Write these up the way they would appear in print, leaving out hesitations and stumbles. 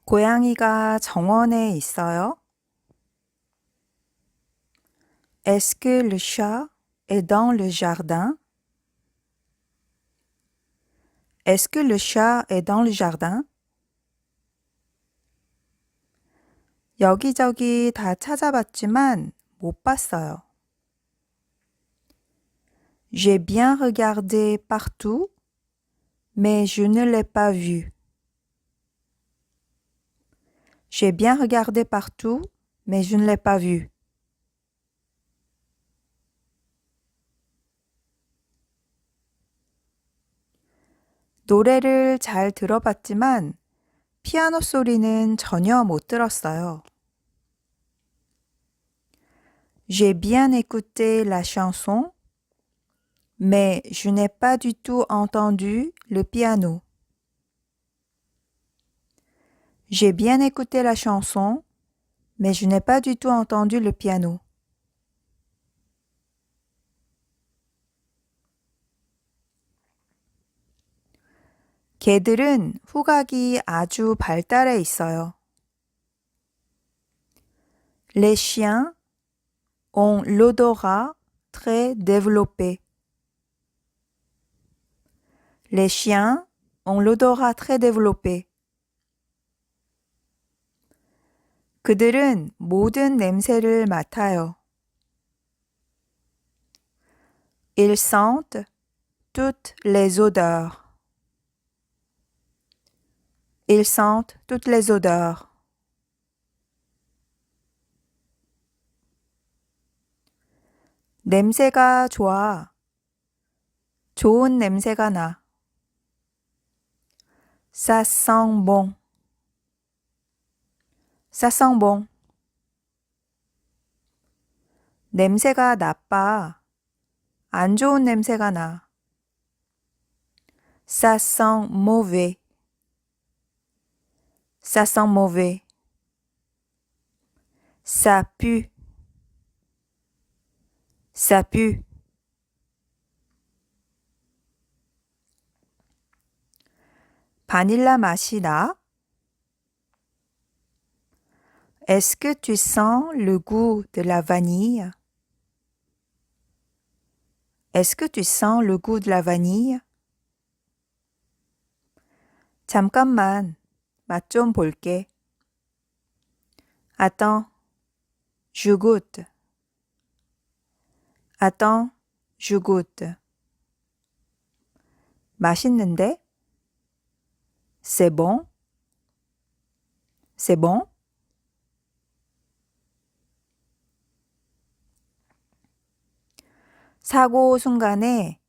고양이가 정원에 있어요? Est-ce que le chat est dans le jardin? Est-ce que le chat est dans le jardin? 여기저기 다 찾아봤지만 못 봤어요. J'ai bien regardé partout, mais je ne l'ai pas vu. J'ai bien regardé partout, mais je ne l'ai pas vu. 노래를 잘 들어봤지만 피아노 소리는 전혀 못 들었어요. J'ai bien écouté la chanson, mais je n'ai pas du tout entendu le piano. J'ai bien écouté la chanson, mais je n'ai pas du tout entendu le piano. 개들은 후각이 아주 발달해 있어요. Les chiens ont l'odorat très développé. Les chiens ont l'odorat très développé. 그들은 모든 냄새를 맡아요. Ils sentent toutes les odeurs. Ils sentent toutes les odeurs. 냄새가 좋아. 좋은 냄새가 나. Ça sent bon. Ça sent bon. 냄새가 나빠. 안 좋은 냄새가 나. Ça sent mauvais. Ça sent mauvais. Ça pue. Ça pue. 바닐라 맛이 나? Est-ce que tu sens le goût de la vanille? Est-ce que tu sens le goût de la vanille? 잠깐만, 맛 좀 볼게. Attends, je goûte. Attends, je goûte. 맛있는데? C'est bon? C'est bon? 사고 순간에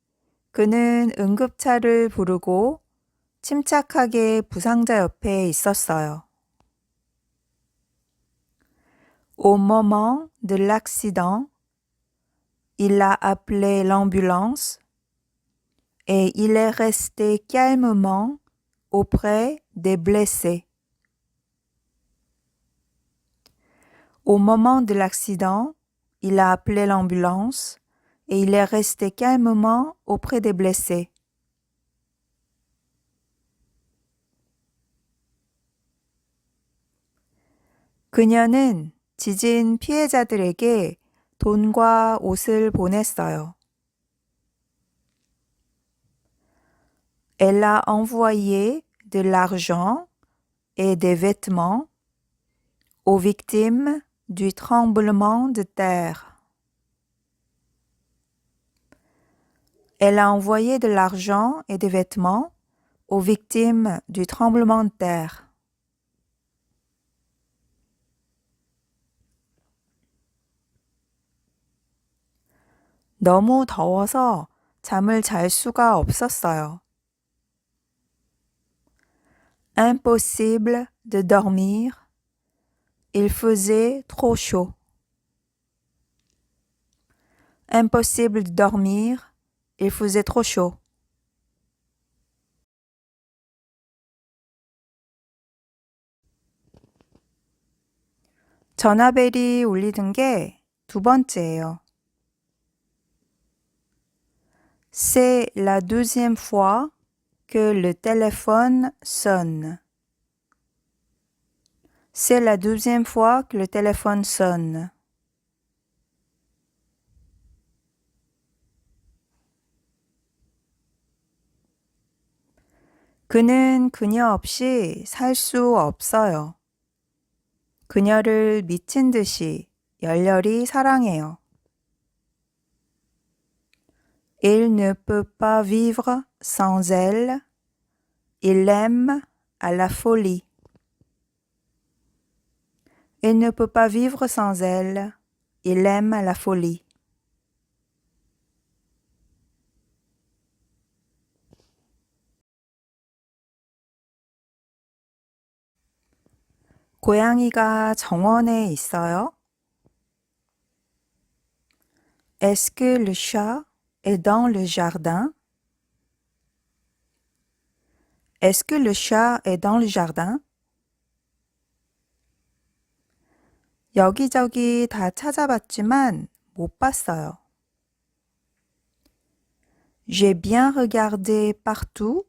그는 응급차를 부르고 침착하게 부상자 옆에 있었어요. Au moment de l'accident, il a appelé l'ambulance et il est resté calmement auprès des blessés. Au moment de l'accident, il a appelé l'ambulance et il est resté calmement auprès des blessés. 그녀는 지진 피해자들에게 돈과 옷을 보냈어요. Elle a envoyé de l'argent et des vêtements aux victimes du tremblement de terre. Elle a envoyé de l'argent et des vêtements aux victimes du tremblement de terre. 너무 더워서 잠을 잘 수가 없었어요. Impossible de dormir. Il faisait trop chaud. Impossible de dormir. Il faisait trop chaud. 전화벨이 울리는 게 두 번째예요. C'est la deuxième fois que le téléphone sonne. C'est la deuxième fois que le téléphone sonne. 그는 그녀 없이 살 수 없어요. 그녀를 미친 듯이 열렬히 사랑해요. Il ne peut pas vivre sans elle. Il l'aime à la folie. Il ne peut pas vivre sans elle. Il l'aime à la folie. 고양이가 정원에 있어요? Est-ce que le chat est dans le jardin? Est-ce que le chat est dans le jardin? 여기저기 다 찾아봤지만 못 봤어요. J'ai bien regardé partout,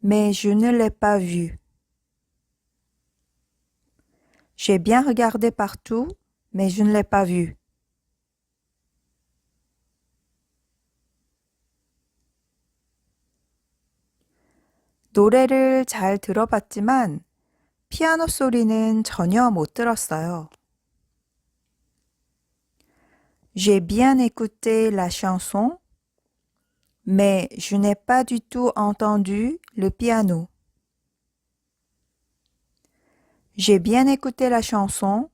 mais je ne l'ai pas vu. J'ai bien regardé partout, mais je ne l'ai pas vu. 노래를 잘 들어봤지만 피아노 소리는 전혀 못 들었어요. J'ai bien écouté la chanson, mais je n'ai pas du tout entendu le piano. J'ai bien écouté la chanson,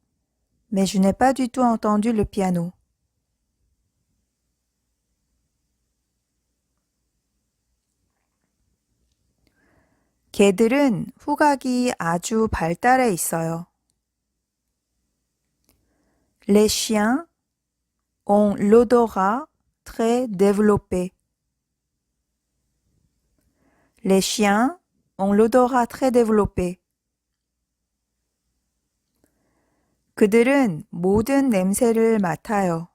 mais je n'ai pas du tout entendu le piano. 개들은 후각이 아주 발달해 있어요. Les chiens ont l'odorat très développé. Les chiens ont l'odorat très développé. 그들은 모든 냄새를 맡아요.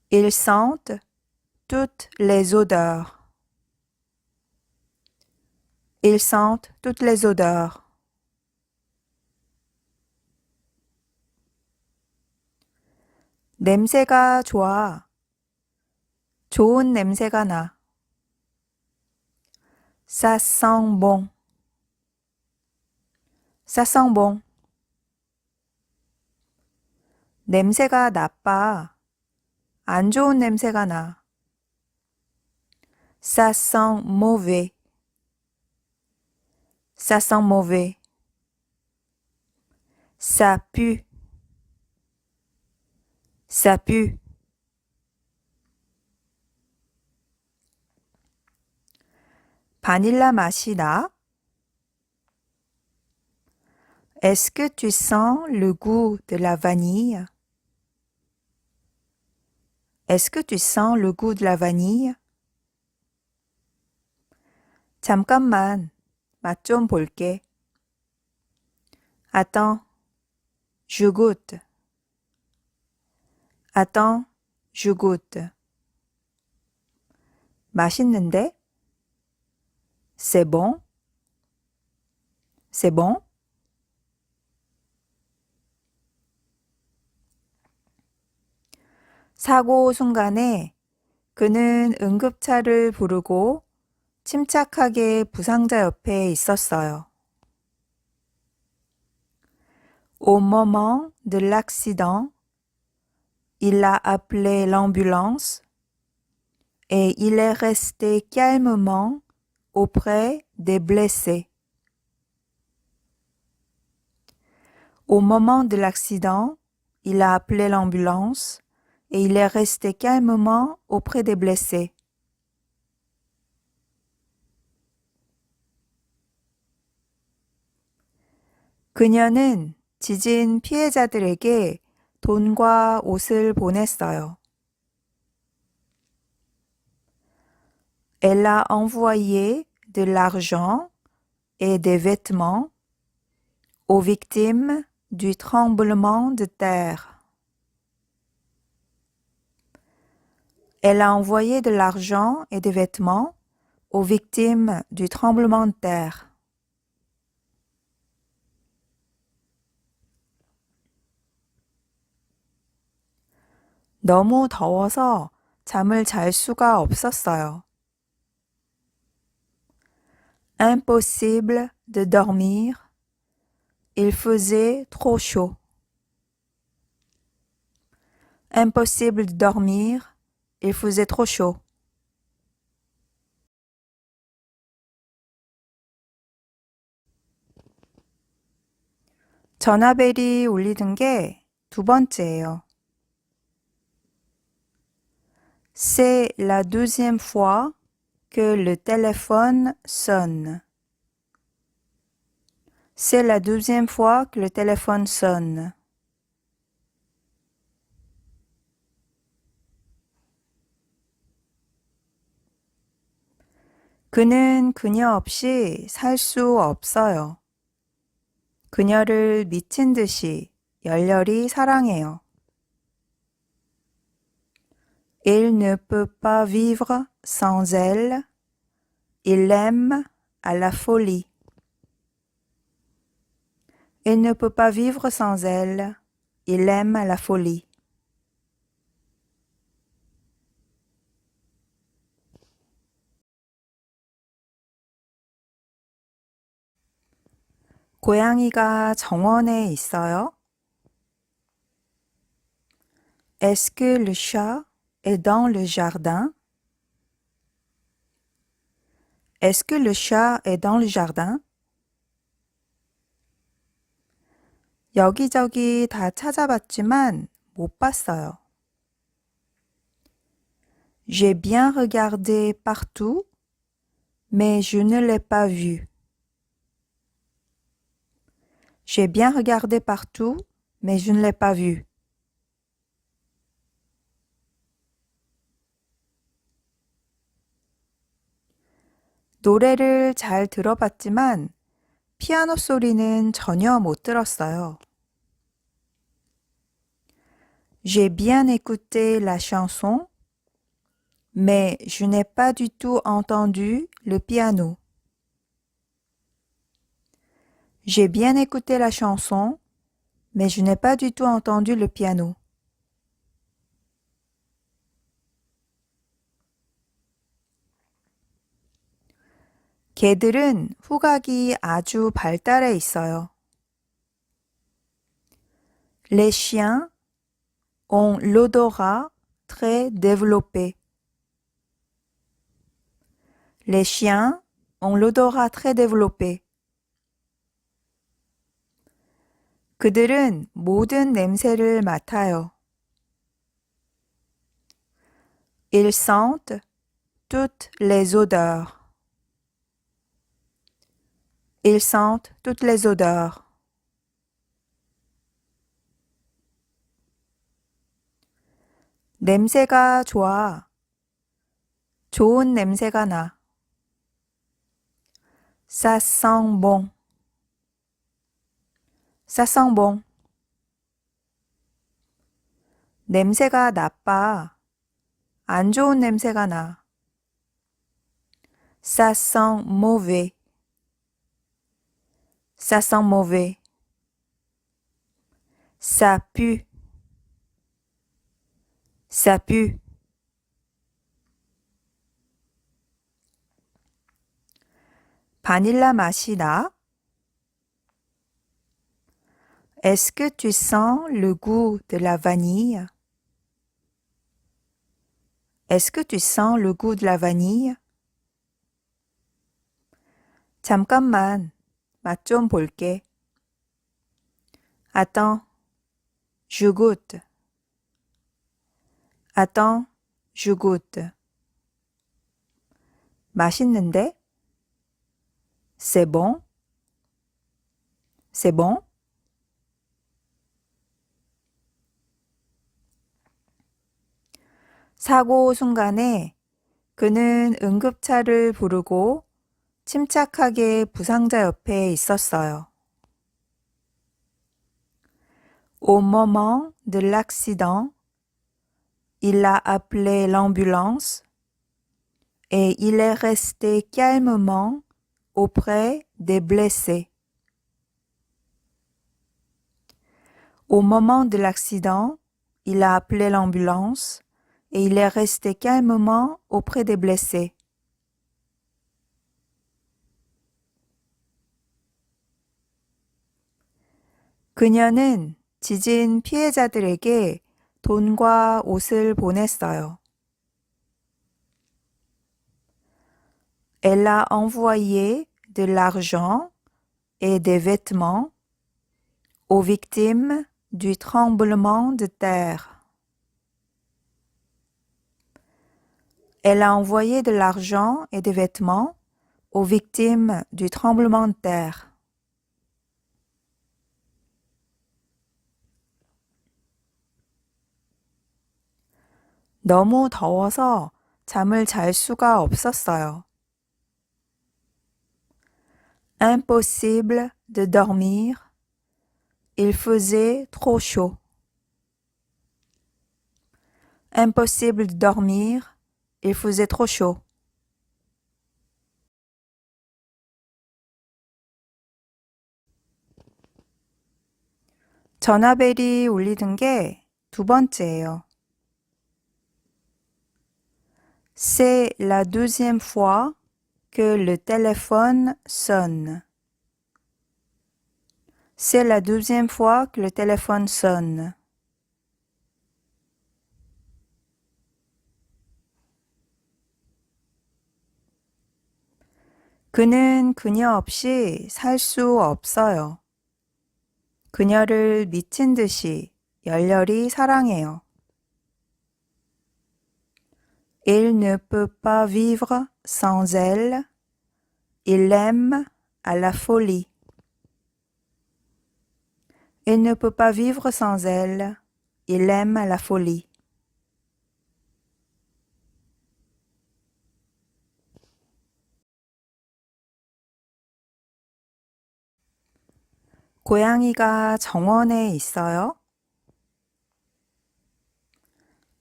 Ils sentent toutes les odeurs. Ils sentent toutes les odeurs. 냄새가 좋아. 좋은 냄새가 나. Ça sent bon. Ça sent bon. 냄새가 나빠. 안 좋은 냄새가 나. Ça sent mauvais. Ça sent mauvais. Ça pue. Ça pue. 바닐라 맛이 나? Est-ce que tu sens le goût de la vanille? Est-ce que tu sens le goût de la vanille? 잠깐만, 맛 좀 볼게. Attends, je goûte. Attends, je goûte. 맛있는데? C'est bon? C'est bon? 사고 순간에 그는 응급차를 부르고 침착하게 부상자 옆에 있었어요. Au moment de l'accident, il a appelé l'ambulance et il est resté calmement auprès des blessés. Au moment de l'accident, il a appelé l'ambulance et il est resté calmement auprès des blessés. 그녀는 지진 피해자들에게 돈과 옷을 보냈어요. Elle a envoyé de l'argent et des vêtements aux victimes du tremblement de terre. Elle a envoyé de l'argent et des vêtements aux victimes du tremblement de terre. 너무 더워서 잠을 잘 수가 없었어요. Impossible de dormir. Il faisait trop chaud. Impossible de dormir. Il faisait trop chaud. 전화벨이 울리던 게 두 번째예요. C'est la deuxième fois que le téléphone sonne. C'est la deuxième fois que le téléphone sonne. 그는 그녀 없이 살 수 없어요. 그녀를 미친 듯이 열렬히 사랑해요. Il ne peut pas vivre sans elle. Il l'aime à la folie. Il ne peut pas vivre sans elle. Il l'aime à la folie. 고양이가 정원에 있어요? Est-ce que le chat est dans le jardin? Est-ce que le chat est dans le jardin? 여기저기 다 찾아봤지만 못 봤어요. J'ai bien regardé partout, mais je ne l'ai pas vu. J'ai bien regardé partout, mais je ne l'ai pas vu. 노래를 잘 들어봤지만 피아노 소리는 전혀 못 들었어요. J'ai bien écouté la chanson, mais je n'ai pas du tout entendu le piano. J'ai bien écouté la chanson, mais je n'ai pas du tout entendu le piano. 개들은 후각이 아주 발달해 있어요. Les chiens ont l'odorat très développé. Les chiens ont l'odorat très développé. 그들은 모든 냄새를 맡아요. Ils sentent toutes les odeurs. Ils sentent toutes les odeurs. 냄새가 좋아. 좋은 냄새가 나. Ça sent bon. Ça sent bon. 냄새가 나빠. 안 좋은 냄새가 나. Ça sent mauvais. Ça sent mauvais. Ça pue. Ça pue. 바닐라 맛이 나? Est-ce que tu sens le goût de la vanille? Est-ce que tu sens le goût de la vanille? 잠깐만, 맛 좀 볼게. Attends, je goûte. Attends, je goûte. 맛있는데? C'est bon? C'est bon? 사고 순간에 그는 응급차를 부르고 침착하게 부상자 옆에 있었어요. Au moment de l'accident, il a appelé l'ambulance et il est resté calmement auprès des blessés. Au moment de l'accident, il a appelé l'ambulance et il est resté calmement auprès des blessés. 그녀는 지진 피해자들에게 돈과 옷을 보냈어요. Elle a envoyé de l'argent et des vêtements aux victimes du tremblement de terre. Elle a envoyé de l'argent et des vêtements aux victimes du tremblement de terre. 너무 더워서 잠을 잘 수가 없었어요. Impossible de dormir. Il faisait trop chaud. Impossible de dormir. Il faisait trop chaud. 전화벨이 울리는 게 두 번째예요. C'est la deuxième fois que le téléphone sonne. C'est la deuxième fois que le téléphone sonne. 그는 그녀 없이 살 수 없어요. 그녀를 미친 듯이 열렬히 사랑해요. Il ne peut pas vivre sans elle. Il l'aime à la folie. Il ne peut pas vivre sans elle. Il l'aime à la folie. 고양이가 정원에 있어요?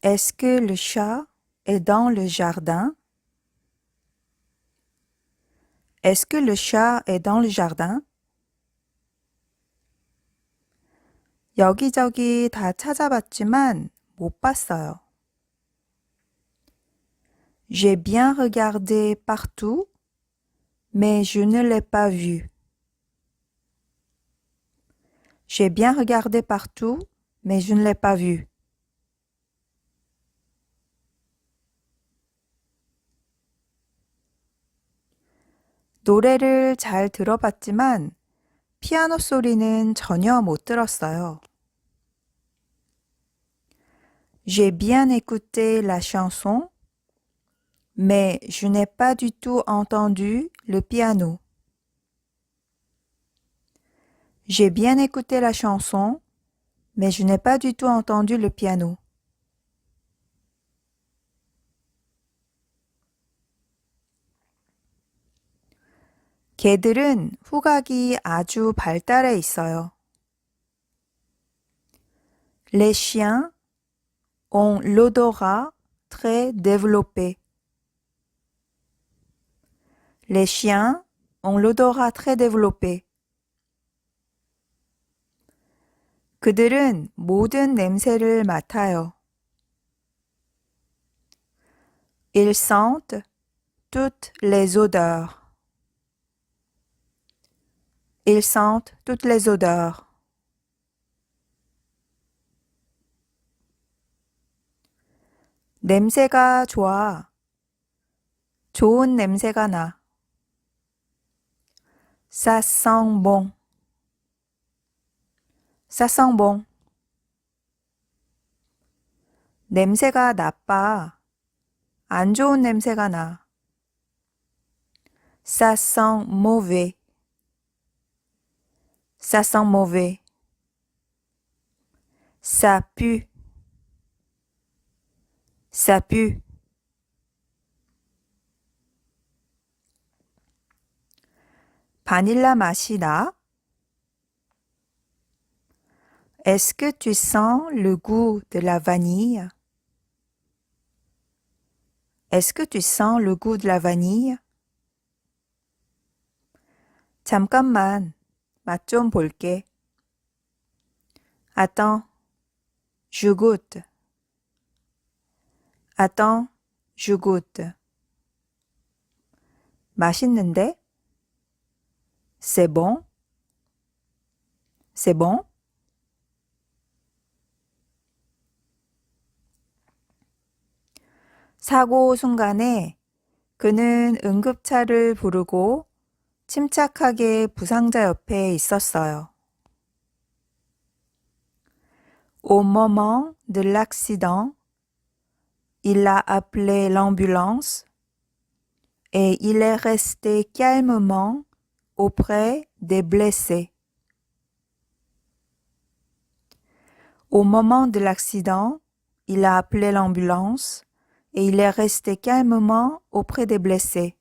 Est-ce que le chat est dans le jardin? Est-ce que le chat est dans le jardin? 여기저기 다 찾아봤지만 못 봤어요. J'ai bien regardé partout, mais je ne l'ai pas vu. J'ai bien regardé partout, mais je ne l'ai pas vu. 노래를 잘 들어봤지만 피아노 소리는 전혀 못 들었어요. J'ai bien écouté la chanson, mais je n'ai pas du tout entendu le piano. J'ai bien écouté la chanson, mais je n'ai pas du tout entendu le piano. 개들은 후각이 아주 발달해 있어요. Les chiens ont l'odorat très développé. Les chiens ont l'odorat très développé. 그들은 모든 냄새를 맡아요. Ils sentent toutes les odeurs. Ils sentent toutes les odeurs. 냄새가 좋아. 좋은 냄새가 나. Ça sent bon. Ça sent bon. 냄새가 나빠. 안 좋은 냄새가 나. Ça sent mauvais. Ça sent mauvais. Ça pue. Ça pue. 바닐라 맛이 나? Est-ce que tu sens le goût de la vanille? Est-ce que tu sens le goût de la vanille? 잠깐만, 맛 좀 볼게. Attends, Je goûte. Attends, je goûte. 맛있는데? C'est bon? C'est bon? 사고 순간에 그는 응급차를 부르고 침착하게 부상자 옆에 있었어요. Au moment de l'accident, il a appelé l'ambulance et il est resté calmement auprès des blessés. Au moment de l'accident, il a appelé l'ambulance et il est resté calmement auprès des blessés.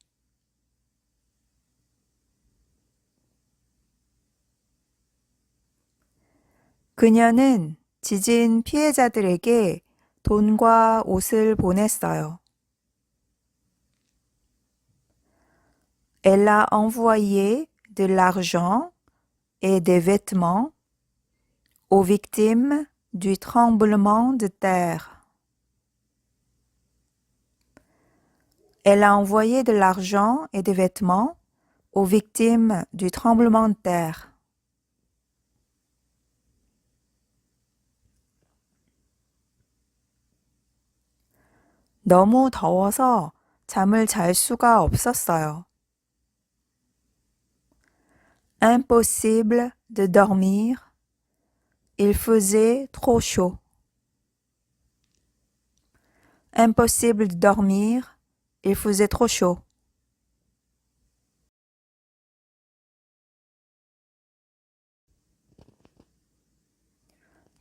그녀는 지진 피해자들에게 돈과 옷을 보냈어요. Elle a envoyé de l'argent et des vêtements aux victimes du tremblement de terre. Elle a envoyé de l'argent et des vêtements aux victimes du tremblement de terre. 너무 더워서 잠을 잘 수가 없었어요. Impossible de dormir. Il faisait trop chaud. Impossible de dormir. Il faisait trop chaud.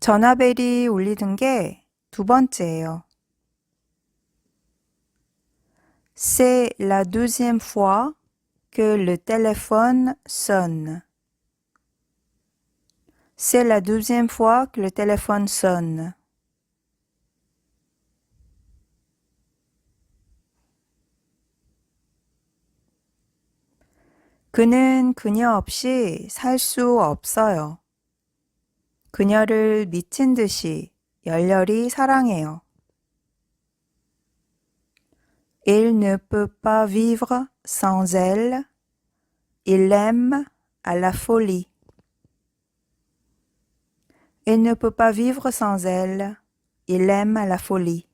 전화벨이 울리는 게 두 번째예요. C'est la deuxième fois que le téléphone sonne. C'est la deuxième fois que le téléphone sonne. 그는 그녀 없이 살 수 없어요. 그녀를 미친 듯이 열렬히 사랑해요. Il ne peut pas vivre sans elle. Il l'aime à la folie. Il ne peut pas vivre sans elle. Il l'aime à la folie.